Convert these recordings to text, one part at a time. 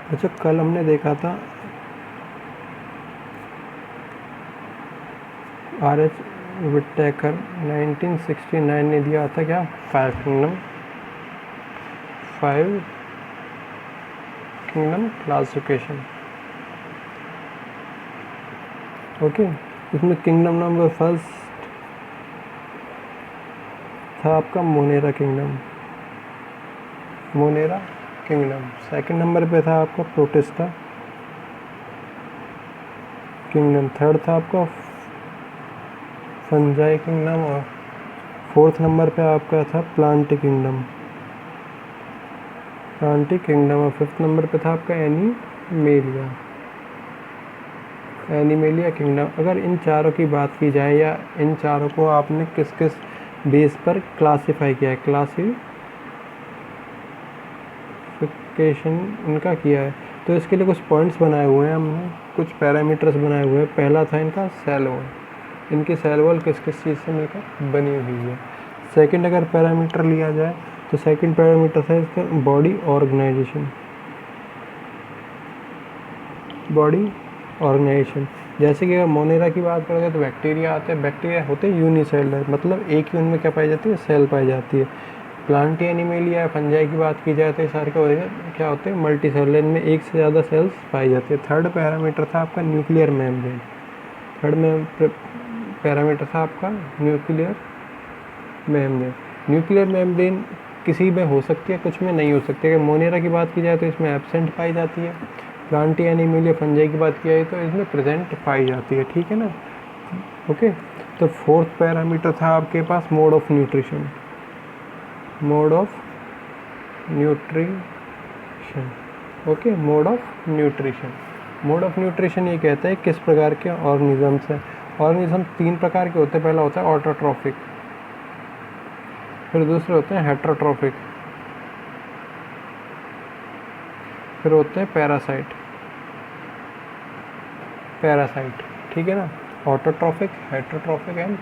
अच्छा, कल हमने देखा था R.H. विटेकर 1969 ने दिया था क्या, 5 किंगडम क्लासिफिकेशन। ओके, इसमें किंगडम नंबर फर्स्ट था आपका मोनेरा किंगडम। सेकंड नंबर पे था आपका प्रोटिस्टा किंगडम। थर्ड था आपका फंजाई किंगडम। और फोर्थ नंबर पे आपका था प्लांटी किंगडम। और फिफ्थ नंबर पे था आपका एनिमेलिया किंगडम। अगर इन चारों की बात की जाए, या इन चारों को आपने किस किस बेस पर क्लासिफाई किया है, क्लासिफिकेशन इनका किया है, तो इसके लिए कुछ पॉइंट्स बनाए हुए हैं हमने, कुछ पैरामीटर्स बनाए हुए हैं। पहला था इनका सेल वॉल, इनकी सेल वॉल किस किस चीज़ से मिलकर बनी हुई है। सेकंड अगर पैरामीटर लिया जाए तो सेकंड पैरामीटर है इसका बॉडी ऑर्गेनाइजेशन। जैसे कि अगर मोनेरा की बात करें तो बैक्टीरिया आते हैं, बैक्टीरिया होते हैं यूनिसेलुलर, मतलब एक ही उनमें क्या पाई जाती है, सेल पाई जाती है। प्लांटी एनिमेलिया या फंजाई की बात की जाए तो ये सारे क्या होते हैं, मल्टी सेलुलर, में एक से ज़्यादा सेल्स पाई जाती है। थर्ड पैरामीटर था आपका न्यूक्लियर मेम्ब्रेन। पैरामीटर था आपका न्यूक्लियर मेम्ब्रेन किसी में हो सकती है, कुछ में नहीं हो सकती है। अगर मोनेरा की बात की जाए तो इसमें एब्सेंट पाई जाती है। प्लांटी एनिमेलिया फंजाई की बात की जाए तो इसमें प्रेजेंट पाई जाती है, ठीक है ना। ओके, तो फोर्थ पैरामीटर था आपके पास mode of nutrition. Okay, mode of nutrition ये कहता है किस प्रकार के ऑर्गेनिजम्स हैं। ऑर्गेनिज्म तीन प्रकार के होते हैं। पहला होता है ऑटोट्रॉफिक, फिर दूसरे होते हैं हेट्रोट्रॉफिक, फिर होते हैं पैरासाइट, ठीक है ना। Autotrophic, heterotrophic and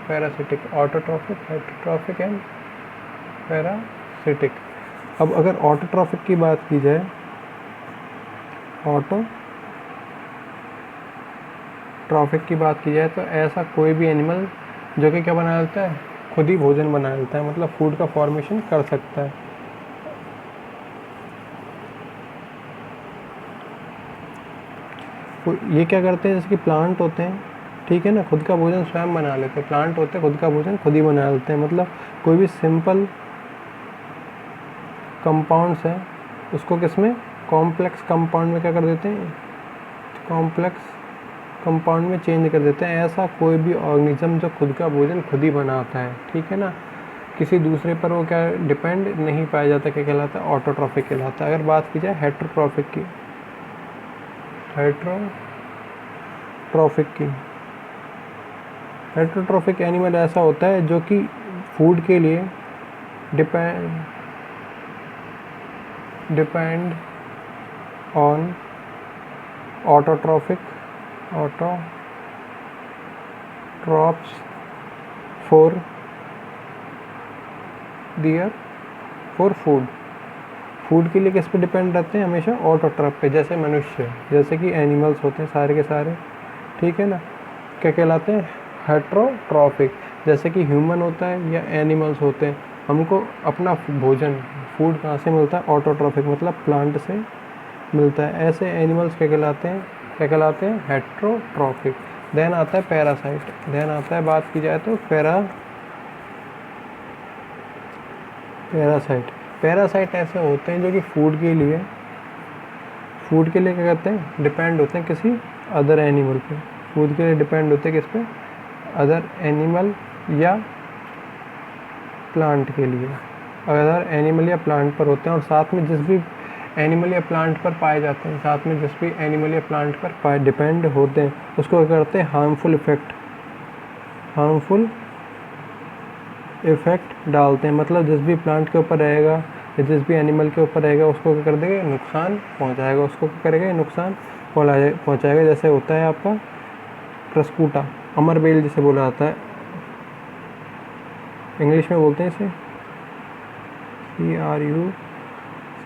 parasitic. अब अगर ऑटोट्रॉफिक की बात की जाए, तो ऐसा कोई भी एनिमल जो कि क्या बना लेता है, खुद ही भोजन बना लेता है, मतलब फूड का फॉर्मेशन कर सकता है। तो ये क्या करते हैं, जैसे कि प्लांट होते हैं, ठीक है ना, खुद का भोजन स्वयं बना लेते हैं। प्लांट होते हैं खुद का भोजन खुद ही बना लेते हैं, मतलब कोई भी सिंपल कंपाउंड्स है उसको किसमें, कॉम्प्लेक्स कंपाउंड में क्या कर देते हैं, कॉम्प्लेक्स कंपाउंड में चेंज कर देते हैं। ऐसा कोई भी ऑर्गेनिज्म जो खुद का भोजन खुद ही बनाता है, ठीक है ना, किसी दूसरे पर वो क्या डिपेंड नहीं पाया जाता, क्या कहलाता है, ऑटोट्रॉफिक कहलाता है। अगर बात की जाए हेट्रोट्रॉफिक एनिमल ऐसा होता है जो कि फूड के लिए depend on autotrophs for food के लिए किस पे डिपेंड रहते हैं, हमेशा ऑटोट्रॉप पे। जैसे मनुष्य, जैसे कि एनिमल्स होते हैं सारे के सारे, ठीक है ना, क्या कहलाते हैं, हेट्रोट्रॉफिक। जैसे कि ह्यूमन होता है या एनिमल्स होते हैं, हमको अपना भोजन, फूड कहाँ से मिलता है, ऑटोट्रॉफिक, मतलब प्लांट से मिलता है। ऐसे एनिमल्स क्या कहलाते हैं, हेट्रोट्रॉफिक। देन आता है पैरासाइट। बात की जाए तो पैरासाइट ऐसे होते हैं जो कि फूड के लिए क्या कहते हैं, डिपेंड होते हैं किसी अदर एनिमल पे। फूड के लिए डिपेंड होते हैं किस पे, अदर एनिमल या प्लांट के लिए। अदर एनिमल या प्लांट पर होते हैं, और साथ में जिस भी एनिमल या प्लांट पर पाए जाते हैं, डिपेंड होते हैं, उसको क्या करते हैं, हार्मफुल इफेक्ट डालते हैं। मतलब जिस भी प्लांट के ऊपर रहेगा या जिस भी एनिमल के ऊपर रहेगा उसको क्या कर देगा, नुकसान पहुंचाएगा। जैसे होता है आपका क्रस्कूटा, अमरबेल जिसे बोला जाता है, इंग्लिश में बोलते हैं इसे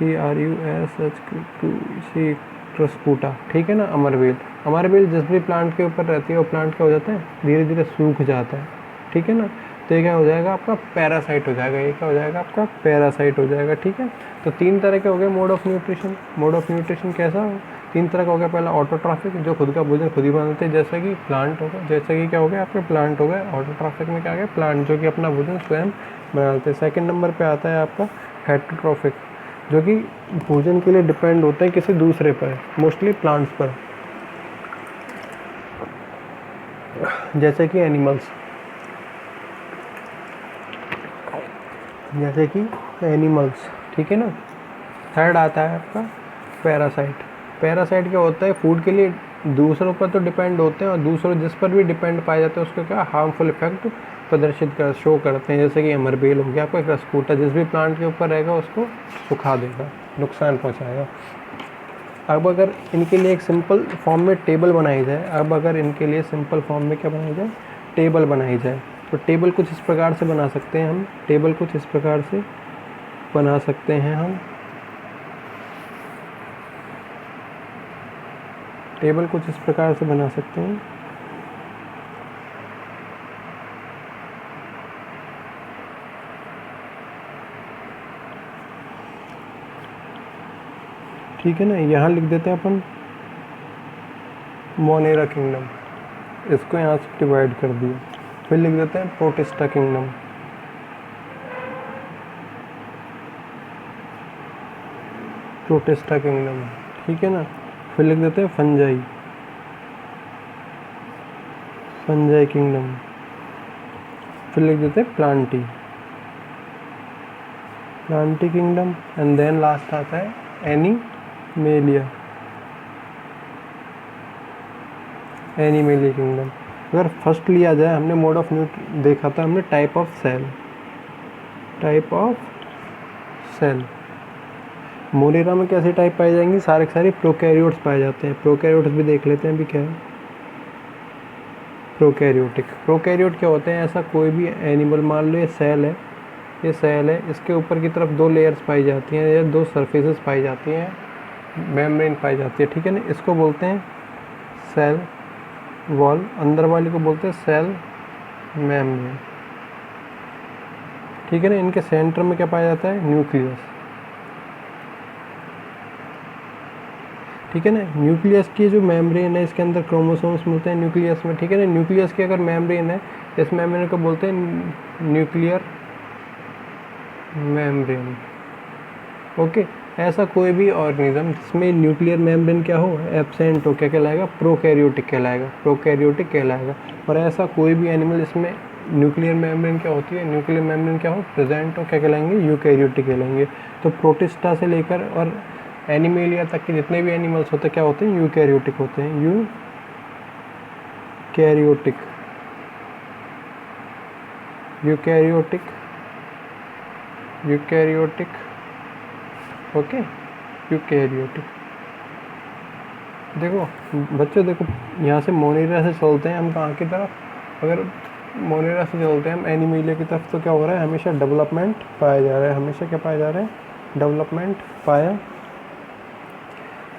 CRUSHC, क्रस्कूटा, ठीक है ना, अमरबेल। अमरबेल जिस भी प्लांट के ऊपर रहती है वो प्लांट क्या हो जाता है, धीरे धीरे सूख जाता है, ठीक है ना। तो ये क्या हो जाएगा आपका पैरासाइट हो जाएगा, ये क्या हो जाएगा आपका पैरासाइट हो जाएगा, ठीक है। तो 3 तरह के हो गए mode of nutrition. Mode of nutrition कैसा हो, 3 तरह का हो गया। पहला ऑटोट्रॉफिक, जो खुद का भोजन खुद ही बनाते हैं, जैसा कि प्लांट होगा, जैसा कि क्या हो गया आपके प्लांट हो गए। ऑटोट्रॉफिक में क्या हो गया, प्लांट जो कि अपना भोजन स्वयं बनाते हैं। सेकंड नंबर पे आता है आपका हेटरोट्रॉफिक, जो कि भोजन के लिए डिपेंड होते हैं किसी दूसरे पर, मोस्टली प्लांट्स पर, जैसे कि एनिमल्स, जैसे कि एनिमल्स, ठीक है ना। थर्ड आता है आपका पैरासाइट। पैरासाइट क्या होता है, फूड के लिए दूसरों पर तो डिपेंड होते हैं और दूसरों जिस पर भी डिपेंड पाए जाते हैं उसको क्या हार्मफुल इफेक्ट प्रदर्शित कर शो करते हैं। जैसे कि अमरबेल हो गया, आपका क्रस्कूटा जिस भी प्लांट के ऊपर रहेगा उसको सुखा देगा, नुकसान पहुंचाएगा। अब अगर इनके लिए एक सिंपल फॉर्म में टेबल बनाई जाए, अब अगर इनके लिए सिंपल फॉर्म में क्या बनाई जाए, टेबल बनाई जाए, तो टेबल कुछ इस प्रकार से बना सकते हैं हम। टेबल कुछ इस प्रकार से बना सकते हैं हम। टेबल कुछ इस प्रकार से बना सकते हैं। ठीक है ना, यहाँ लिख देते हैं अपन मोनेरा किंगडम, इसको यहाँ से डिवाइड कर दिया। फिर लिख देते हैं प्रोटिस्टा किंगडम, प्रोटिस्टा किंगडम, ठीक है ना। फिर लिख देते हैं फंजाई, फंजाई किंगडम। फिर लिख देते हैं plantae, plantae kingdom. And then last आता है एनिमेलिया, एनिमेलिया किंगडम। अगर फर्स्ट लिया जाए, हमने मोड ऑफ देखा था हमने, type of cell, type of cell. Monera में कैसे टाइप पाई जाएंगी, सारे के सारे प्रोकैरियोट्स पाए जाते हैं। प्रोकैरियोट्स भी देख लेते हैं अभी क्या है। प्रोकैरियोटिक, प्रोकैरियोट क्या होते हैं, ऐसा कोई भी एनिमल, मान लो ये सेल है, ये सेल है, इसके ऊपर की तरफ 2 लेयर्स पाई जाती हैं या 2 सरफेसेस पाई जाती हैं, मेम्ब्रेन पाई जाती है, ठीक है ना। इसको बोलते हैं सेल वॉल, अंदर वाली को बोलते हैं सेल मेम्ब्रेन, ठीक है ना। इनके सेंटर में क्या पाया जाता है, न्यूक्लियस, ठीक है ना। न्यूक्लियस की जो मेम्ब्रेन है, इसके अंदर क्रोमोसोम्स मिलते हैं न्यूक्लियस में, ठीक है ना। न्यूक्लियस की अगर मेम्ब्रेन है, इस मेम्ब्रेन को बोलते हैं न्यूक्लियर मेम्ब्रेन, ओके। ऐसा कोई भी ऑर्गेनिज्म जिसमें न्यूक्लियर मेम्ब्रेन क्या हो, एब्सेंट हो, क्या कहलाएगा, प्रोकैरियोटिक कहलाएगा, प्रोकैरियोटिक कहलाएगा। और ऐसा कोई भी एनिमल जिसमें न्यूक्लियर मेम्ब्रेन क्या होती है, न्यूक्लियर मेम्ब्रेन क्या हो, प्रेजेंट हो, क्या कहलाएंगे, यूकैरियोटिक कहलाएंगे। तो प्रोटिस्टा से लेकर और एनिमेलिया तक के जितने भी एनिमल्स होते हैं क्या होते हैं, यूकैरियोटिक होते हैं, eukaryotic, eukaryotic, eukaryotic, okay, eukaryotic. देखो बच्चों, देखो यहाँ से मोनेरा से चलते हैं हम कहाँ की तरफ, अगर मोनेरा से चलते हैं हम एनिमेलिया की तरफ, तो क्या हो रहा है, हमेशा डेवलपमेंट पाया जा रहा है, हमेशा क्या पाया जा रहा है, डेवलपमेंट पाया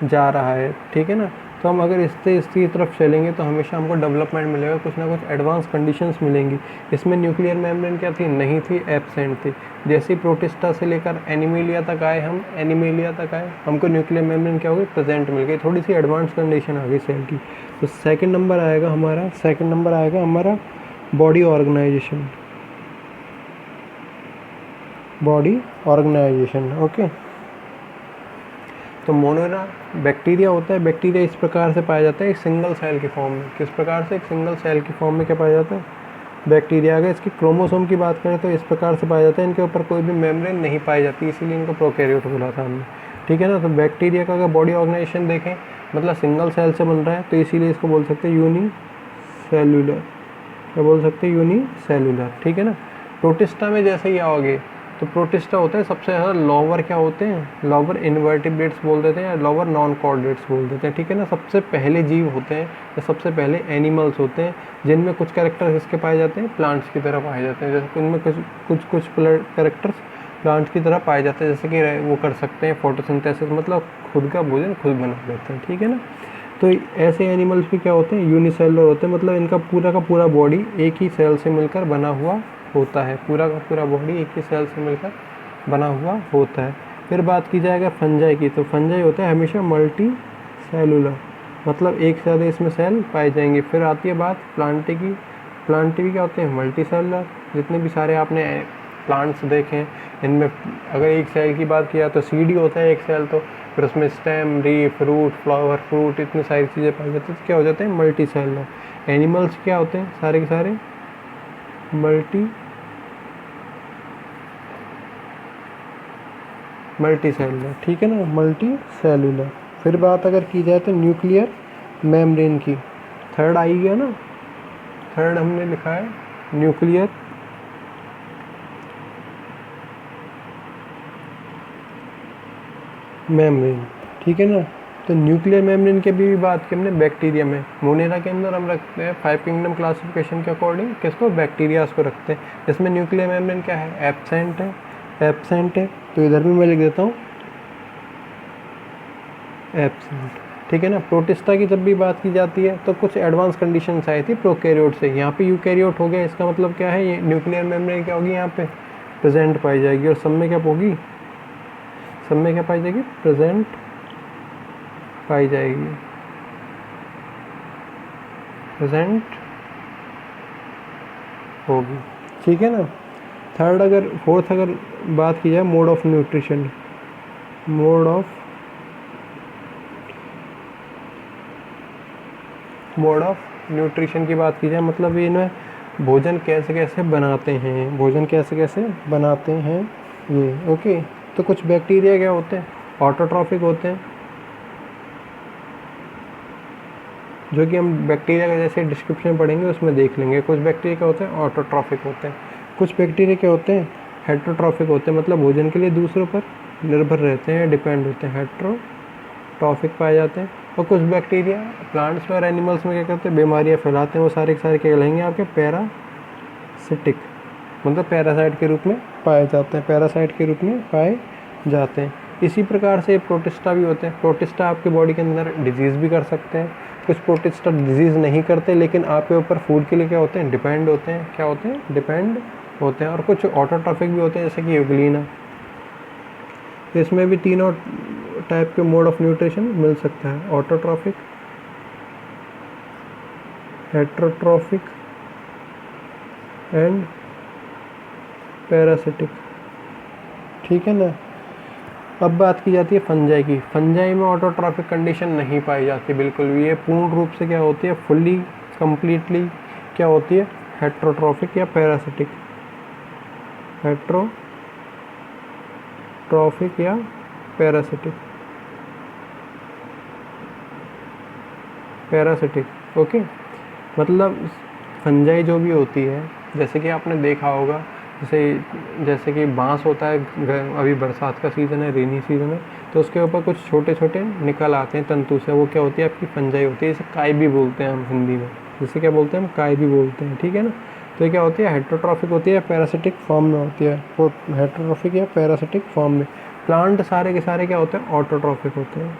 जा रहा है, ठीक है ना। तो हम अगर इसकी तरफ चलेंगे तो हमेशा हमको डेवलपमेंट मिलेगा, कुछ ना कुछ एडवांस कंडीशंस मिलेंगी। इसमें न्यूक्लियर मेम्ब्रेन क्या थी, नहीं थी, एब्सेंट थी। जैसे प्रोटिस्टा से लेकर एनिमेलिया तक आए हम, एनिमेलिया तक आए, हमको न्यूक्लियर मेम्ब्रेन क्या हो गई, प्रेजेंट मिल गई, थोड़ी सी एडवांस कंडीशन आ गई सेल की। तो सेकेंड नंबर आएगा हमारा body organisation, body organisation, okay. तो मोनेरा बैक्टीरिया होता है, बैक्टीरिया इस प्रकार से पाया जाता है एक सिंगल सेल की फॉर्म में। किस प्रकार से, एक सिंगल सेल की फॉर्म में क्या पाया जाता है, बैक्टीरिया। अगर इसकी क्रोमोसोम की बात करें तो इस प्रकार से पाया जाता है, इनके ऊपर कोई भी मेम्ब्रेन नहीं पाई जाती, इसीलिए इनको प्रोकैरियोट बोला था हमने, ठीक है ना। तो बैक्टीरिया का अगर बॉडी ऑर्गेनाइजेशन देखें, मतलब सिंगल सेल से बन रहा है, तो इसीलिए इसको बोल सकते हैं यूनिसेल्युलर, क्या बोल सकते हैं, यूनिसेल्युलर, ठीक है ना। प्रोटिस्टा में जैसे ही आओगे तो प्रोटिस्टा होता है सबसे ज़्यादा लोअर क्या होते हैं, लोअर इन्वर्टिब्रेट्स बोल देते हैं या लोअर नॉन कॉर्डेट्स बोल देते हैं, ठीक है ना। सबसे पहले जीव होते हैं या सबसे पहले एनिमल्स होते हैं जिनमें कुछ कैरेक्टर्स इसके पाए जाते हैं प्लांट्स की तरह पाए जाते हैं, जैसे उनमें कुछ कैरेक्टर्स प्लांट्स की तरह पाए जाते हैं, जैसे कि वो कर सकते हैं फोटोसिंथेसिस, मतलब खुद का भोजन खुद बना लेते हैं, ठीक है ना। तो ऐसे एनिमल्स भी क्या होते हैं, यूनिसेलुलर होते हैं, मतलब इनका पूरा का पूरा बॉडी एक ही सेल से मिलकर बना हुआ होता है, पूरा का पूरा बॉडी एक ही सेल से मिलकर बना हुआ होता है। फिर बात की जाए अगर फंजाई की, तो फंजाई होता है हमेशा मल्टी सेलुलर, मतलब एक से ज़्यादा इसमें सेल पाए जाएंगे। फिर आती है बात प्लांटी की, प्लांटी भी क्या होते हैं, मल्टी सेलुलर। जितने भी सारे आपने प्लांट्स देखे हैं, इनमें अगर एक सेल की बात किया तो सीड ही होता है एक सेल, तो फिर उसमें stem, leaf, root, flower, fruit, इतनी सारी चीज़ें पाई जाती है, तो क्या हो जाते हैं, मल्टी सेलुलर। एनिमल्स क्या होते हैं, सारे के सारे मल्टी सेलुलर, ठीक है ना, मल्टी सेलुलर। फिर बात अगर की जाए तो न्यूक्लियर मेम्ब्रेन की, थर्ड आई गया ना, थर्ड हमने लिखा है न्यूक्लियर मेम्ब्रेन, ठीक है ना। तो न्यूक्लियर मेम्ब्रेन की भी बात की हमने बैक्टीरिया में, मोनेरा के अंदर हम रखते हैं 5 किंगडम क्लासिफिकेशन के अकॉर्डिंग किसको, बैक्टीरियाज को रखते हैं। इसमें न्यूक्लियर मेम्ब्रेन क्या है, एब्सेंट है, एब्सेंट है, तो इधर भी मैं लिख देता हूँ एब्सेंट, ठीक है ना। प्रोटिस्टा की जब भी बात की जाती है तो कुछ एडवांस कंडीशंस आई थी प्रोकैरियोट से, यहाँ पे यूकैरियोट हो गया, इसका मतलब क्या है, ये न्यूक्लियर मेम्ब्रेन क्या होगी, यहाँ पे प्रेजेंट पाई जाएगी, और सब में क्या होगी, सब में क्या पाई जाएगी, प्रेजेंट पाई जाएगी, प्रेजेंट होगी, ठीक है ना। थर्ड अगर फोर्थ अगर बात की जाए mode of nutrition, mode of nutrition की बात की जाए, मतलब ये इन्हें भोजन कैसे कैसे बनाते हैं, भोजन कैसे कैसे बनाते हैं ये, ओके। तो कुछ बैक्टीरिया क्या होते हैं, ऑटोट्रॉफिक होते हैं, जो कि हम बैक्टीरिया का जैसे डिस्क्रिप्शन पढ़ेंगे उसमें देख लेंगे। कुछ बैक्टीरिया क्या होते हैं, ऑटोट्रॉफिक होते हैं। कुछ बैक्टीरिया क्या होते हैं, हेट्रोट्रॉफिक होते हैं, मतलब भोजन के लिए दूसरों पर निर्भर रहते हैं, डिपेंड होते हैं, हेट्रोट्रॉफिक पाए जाते हैं। और कुछ बैक्टीरिया प्लांट्स में और एनिमल्स में क्या करते हैं, बीमारियाँ फैलाते हैं, वो सारे के सारे क्या कहलाएंगे आपके, पैरासिटिक, मतलब पैरासाइट के रूप में पाए जाते हैं, पैरासाइट के रूप में पाए जाते हैं। इसी प्रकार से प्रोटिस्टा भी होते हैं। प्रोटिस्टा आपके बॉडी के अंदर डिजीज़ भी कर सकते हैं, कुछ प्रोटिस्टा डिजीज़ नहीं करते, लेकिन आपके ऊपर फूड के लिए क्या होते हैं, डिपेंड होते हैं, क्या होते हैं, डिपेंड होते हैं। और कुछ ऑटोट्रॉफिक भी होते हैं, जैसे कि यूग्लिना। इसमें भी तीनों टाइप के मोड ऑफ न्यूट्रिशन मिल सकता है, ऑटोट्रॉफिक, हेट्रोट्रॉफिक एंड पैरासिटिक, ठीक है ना। अब बात की जाती है फंजाई की। फंजाई में ऑटोट्रॉफिक कंडीशन नहीं पाई जाती बिल्कुल भी, ये पूर्ण रूप से क्या होती है, फुल्ली कंप्लीटली क्या होती है, हेट्रोट्रॉफिक या पैरासिटिक, हेट्रोट्रॉफिक या पैरासिटिक, पैरासिटिक, ओके। मतलब फंजाई जो भी होती है, जैसे कि आपने देखा होगा, जैसे कि बांस होता है, अभी बरसात का सीज़न है, रेनी सीज़न है, तो उसके ऊपर कुछ छोटे छोटे निकल आते हैं तंतु से, वो क्या होती है, आपकी फंजाई होती है। इसे काई भी बोलते हैं हम हिंदी में, जिसे क्या बोलते हैं हम, काई भी बोलते हैं, ठीक है ना। तो ये क्या होती है, हेट्रोट्रॉफिक होती है, पैरासिटिक फॉर्म में होती है, वो हेट्रोट्रॉफिक या पैरासिटिक फॉर्म में। प्लांट सारे के सारे क्या होते हैं, ऑटोट्रॉफिक होते हैं,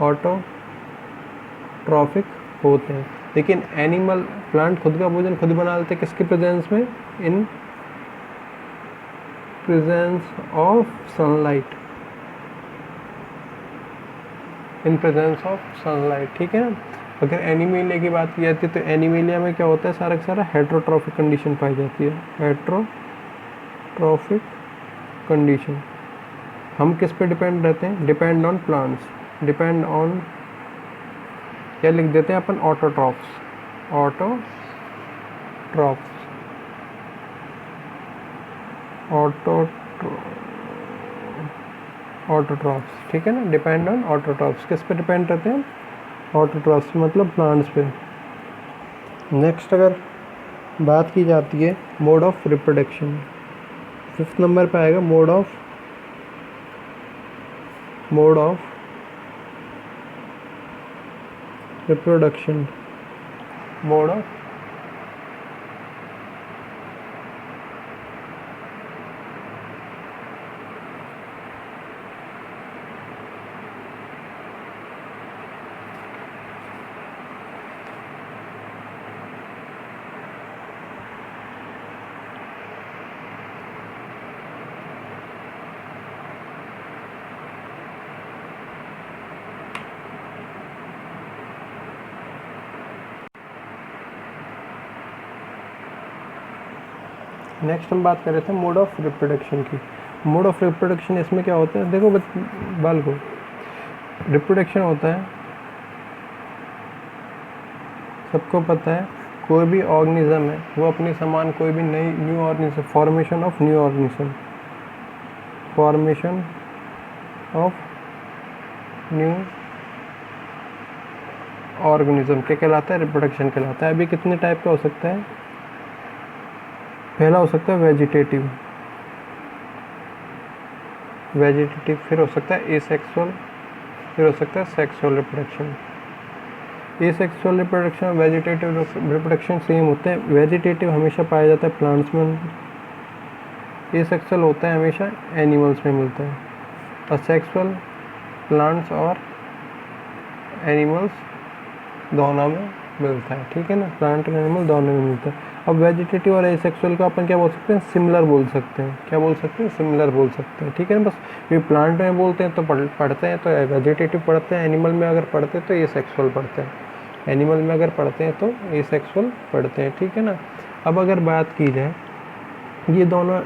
ऑटोट्रॉफिक होते हैं। लेकिन एनिमल, प्लांट खुद का भोजन खुद बना लेते हैं, किसके प्रेजेंस में, in presence of sunlight, in presence of sunlight, ठीक है ना। अगर एनिमेलिया की बात की जाती है तो एनिमेलिया में क्या होता है, सारा का सारा हेट्रोट्रॉफिक कंडीशन पाई जाती है, हेट्रोट्रॉफिक कंडीशन। हम किस पे डिपेंड रहते हैं, depend on plants, depend on, क्या लिख देते हैं अपन, ऑटोट्रॉफ्स, ऑटोट्रॉफ्स, ठीक है ना, डिपेंड ऑन ऑटोट्रॉफ्स। किस पे डिपेंड रहते हैं, ऑटोट्रॉफ्स, मतलब प्लांट्स पे। नेक्स्ट अगर बात की जाती है mode of reproduction, 5th number पे आएगा mode of reproduction, mode of next हम बात कर रहे थे मोड ऑफ रिप्रोडक्शन की। मोड ऑफ रिप्रोडक्शन इसमें क्या होता है, देखो बाल को रिप्रोडक्शन होता है, सबको पता है कोई भी ऑर्गेनिज्म है वो अपनी समान कोई भी नई new organism, formation of new organism, formation of new organism क्या कहलाता है, रिप्रोडक्शन कहलाता है। अभी कितने टाइप का हो सकता है, पहला हो सकता है वेजिटेटिव, फिर हो सकता है एसेक्सुअल, फिर हो सकता है सेक्सुअल रिप्रोडक्शन। एसेक्सुअल रिप्रोडक्शन और वेजिटेटिव रिप्रोडक्शन सेम होते हैं। वेजिटेटिव हमेशा पाया जाता है प्लांट्स में, एसेक्सुअल होता है हमेशा एनिमल्स में मिलता है, और सेक्सुअल प्लांट्स और एनिमल्स दोनों में मिलता है, ठीक है ना, प्लांट और एनिमल दोनों में मिलता है। अब वेजिटेटिव और एसेक्सुअल को अपन क्या बोल सकते हैं, सिमिलर बोल सकते हैं, क्या बोल सकते हैं, सिमिलर बोल सकते हैं, ठीक है ना। बस ये प्लांट में बोलते हैं तो पढ़ते हैं तो वेजिटेटिव पढ़ते हैं, एनिमल में अगर पढ़ते हैं तो एसेक्सुअल पढ़ते हैं, एनिमल में अगर पढ़ते हैं तो एसेक्सुअल पढ़ते हैं, ठीक है ना। अब अगर बात की जाए ये दोनों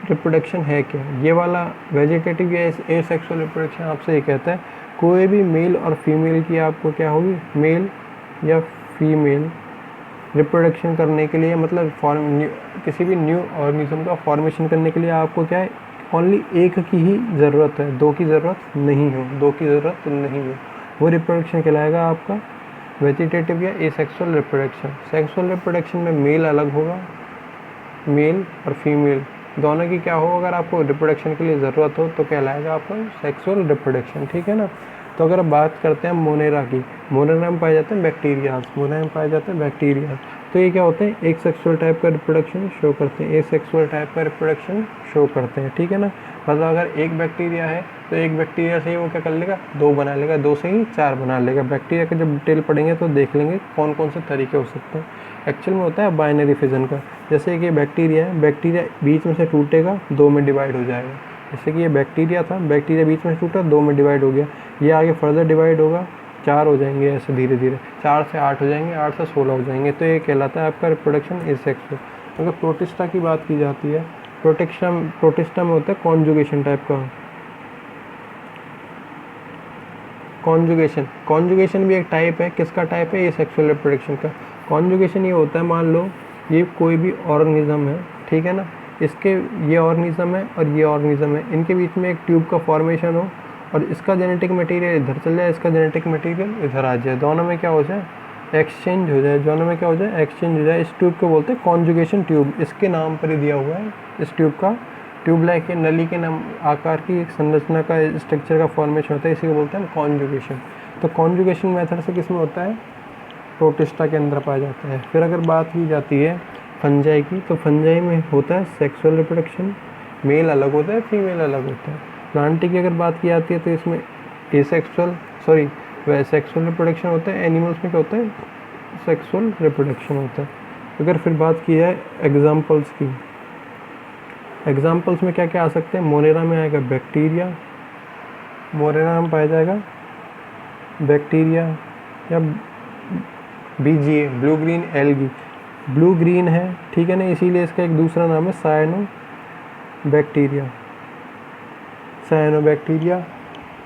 रिप्रोडक्शन है क्या, ये वाला वेजिटेटिव या एसेक्सुअल रिप्रोडक्शन आपसे ये कहता है कोई भी मेल और फीमेल की आपको क्या होगी, मेल या फीमेल रिप्रोडक्शन करने के लिए, मतलब किसी भी न्यू ऑर्गेनिज्म का फॉर्मेशन करने के लिए आपको क्या है, ओनली एक की ही ज़रूरत है, दो की ज़रूरत नहीं हो, वो रिप्रोडक्शन कहलाएगा आपका वेजिटेटिव या एसेक्सुअल रिप्रोडक्शन। सेक्सुअल रिप्रोडक्शन में मेल अलग होगा, मेल और फीमेल दोनों की क्या हो, अगर आपको रिप्रोडक्शन के लिए ज़रूरत हो तो कहलाएगा आपका सेक्सुअल रिप्रोडक्शन, ठीक है ना। तो अगर बात करते हैं मोनेरा की, मोनेरा में पाए जाते हैं बैक्टीरियाज, तो ये क्या होते हैं, एक सेक्सुअल टाइप का रिप्रोडक्शन शो करते हैं, एसेक्सुअल टाइप का रिप्रोडक्शन शो करते हैं, ठीक है ना। मतलब अगर एक बैक्टीरिया है तो एक बैक्टीरिया से ही वो क्या कर लेगा, दो बना लेगा, दो से ही चार बना लेगा। बैक्टीरिया का जब डिटेल पढ़ेंगे तो देख लेंगे कौन कौन से तरीके हो सकते हैं। एक्चुअल में होता है बाइनरी फिजन का, जैसे कि बैक्टीरिया है, बैक्टीरिया बीच में से टूटेगा, दो में डिवाइड हो जाएगा। जैसे कि ये बैक्टीरिया था, बैक्टीरिया बीच में टूटा, दो में डिवाइड हो गया, ये आगे फर्दर डिवाइड होगा, चार हो जाएंगे, ऐसे धीरे धीरे 4 से 8 हो जाएंगे, 8 से 16 हो जाएंगे, तो ये कहलाता है आपका रिप्रोडक्शन एसेक्सुअल। अगर प्रोटिस्टा की बात की जाती है, प्रोटिस्टा में होता है कॉन्जुगेशन टाइप का, कॉन्जुगेशन भी एक टाइप है, किसका टाइप है, एसेक्सुअल रिप्रोडक्शन का। कॉन्जुगेशन ये होता है, मान लो ये कोई भी ऑर्गेनिज्म है, ठीक है ना, इसके ये ऑर्गेनिज्म है और ये ऑर्गेनिज्म है, इनके बीच में एक ट्यूब का फॉर्मेशन हो और इसका जेनेटिक मटेरियल इधर चल जाए, इसका जेनेटिक मटेरियल इधर आ जाए, दोनों में क्या हो जाए, एक्सचेंज हो जाए, इस ट्यूब को बोलते हैं कॉन्जुगेशन ट्यूब, इसके नाम पर ही दिया हुआ है इस ट्यूब का। ट्यूब लाइक के नली के नाम आकार की एक संरचना का स्ट्रक्चर का फॉर्मेशन होता है, इसी को बोलते हैं कॉन्जुगेशन। तो कॉन्जुगेशन मेथड से किस में होता है, प्रोटिस्टा के अंदर पाया जाता है। फिर अगर बात की जाती है फंजाई की, तो फंजाई में होता है सेक्सुअल रिप्रोडक्शन, मेल अलग होता है, फीमेल अलग होता है। प्लांट की अगर बात की जाती है तो इसमें सेक्सुअल रिप्रोडक्शन होता है, एनिमल्स में क्या होता है, सेक्सुअल रिप्रोडक्शन होता है। अगर फिर बात की जाए एग्जाम्पल्स की, एग्जाम्पल्स में क्या क्या आ सकते हैं, मोनेरा में आएगा बैक्टीरिया, मोनेरा में पाया जाएगा बैक्टीरिया, या BGA blue green algae, blue green है, ठीक है ना, इसीलिए इसका एक दूसरा नाम है साइनोबैक्टीरिया।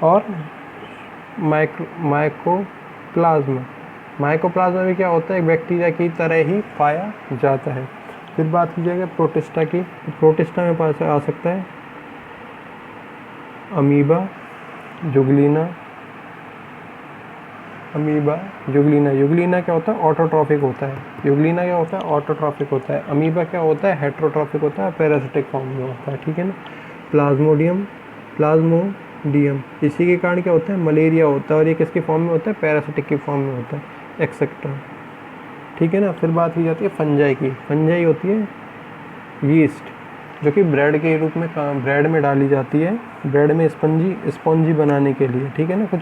और माइकोप्लाज्मा भी क्या होता है, एक बैक्टीरिया की तरह ही पाया जाता है। फिर बात की जाएगी प्रोटिस्टा की, प्रोटिस्टा में पास आ सकता है अमीबा जुगलिना, युगलिना क्या होता है, ऑटोट्रॉफिक होता है, अमीबा क्या होता है, हेट्रोट्रॉफिक होता है, पैरासिटिक फॉर्म में होता है, ठीक है ना। प्लाज्मोडियम इसी के कारण क्या होता है, मलेरिया होता है, और ये किसके फॉर्म में होता है, पैरासिटिक की फॉर्म में होता है, एक्सेट्रा, ठीक है ना। फिर बात की जाती है फंजाई की, फंजाई होती है यीस्ट, जो कि ब्रेड के रूप में ब्रेड में डाली जाती है, ब्रेड में स्पॉन्जी बनाने के लिए, ठीक है ना, कुछ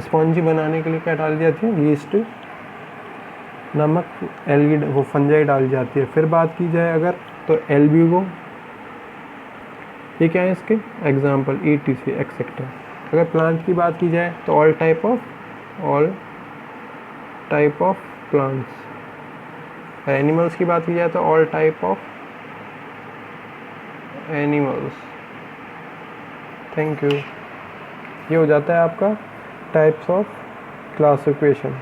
स्पॉन्जी बनाने के लिए क्या डाली जाती है, यीस्ट नमक एल्गी वो फंजाई डाली जाती है। फिर बात की जाए अगर तो एल्ब्यूगो, ये क्या है इसके एग्जाम्पल, ETC एक्सेट्रा। अगर प्लांट की बात की जाए तो all type of plants. Animals की बात की जाए तो all type of animals. Thank you. ये हो जाता है आपका टाइप्स ऑफ क्लासिफिकेशन।